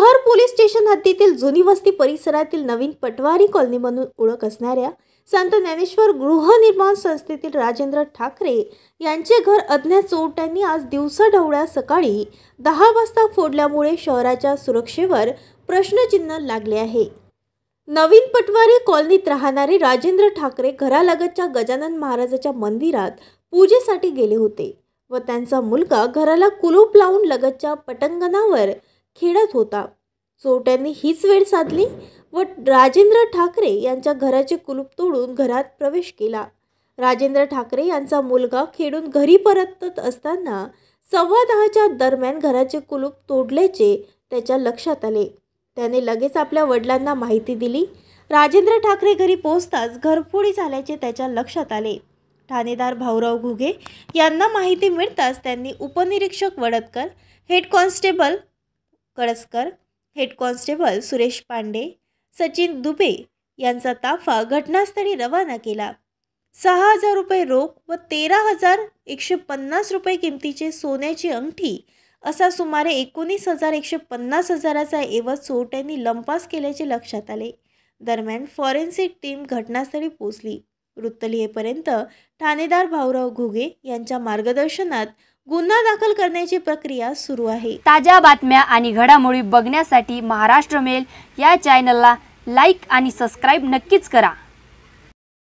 शहर police station हद्दीतील जुनी वस्ती परिसरातील नवीन पटवारी कॉलनी म्हणून ओळख असणाऱ्या संत ज्ञानेश्वर गृहनिर्माण संस्थेतील राजेंद्र ठाकरे यांचे घर अज्ञात चोरट्यांनी आज दिवसाढवळ्या सकाळी 10 वाजता फोडल्यामुळे शहराच्या सुरक्षेवर प्रश्नचिन्ह लागले आहे। नवीन पटवारी कॉलनीत राहणारे राजेंद्र ठाकरे घरालगतच्या गजानन महाराजाच्या मंदिरात पूजेसाठी गेले होते व त्यांचा मुलगा घराला कुलूप लावून लगतच्या पटांगणावर खेळत होता। चोरट्यांनी हीच वेळ साधली व राजेंद्र ठाकरे यांच्या घराचे कुलूप तोडून घरात प्रवेश केला। राजेंद्र ठाकरे यांचा मुलगा खेळून घरी परतत असताना 10:15च्या दरम्यान घराचे कुलूप तोडल्याचे त्याच्या लक्षात आले। त्याने लगेच आपल्या वडिलांना माहिती दिली। राजेंद्र ठाकरे घरी पोहोचताच घरफोडी झाल्याचे त्याच्या लक्षात आले। ठाणेदार भाऊराव घुगे यांना माहिती मिळताच त्यांनी उपनिरीक्षक Vadatkar, head constable Kalaskar, head constable Suresh Pandey, Sachin Dubey यांचा ताफा घटनास्थळी रवाना केला। 6,000 रुपये रोख व 13,150 रुपये किमतीचे सोन्याची अंगठी असा सुमारे 19,150 ऐवज चोरट्यांनी लंपास केल्याचे लक्षात आले। दरम्यान फॉरेन्सिक टीम घटनास्थळी पोहोचली। वृत्त लिहेपर्यंत ठाणेदार भाऊराव घुगे यांच्या मार्गदर्शनात गुन्हा दाखल करण्याची प्रक्रिया सुरू आहे। ताज्या बातम्या आणि घडामोडी बघण्यासाठी महाराष्ट्र मेल या चॅनलला लाईक आणि सबस्क्राईब नक्कीच करा।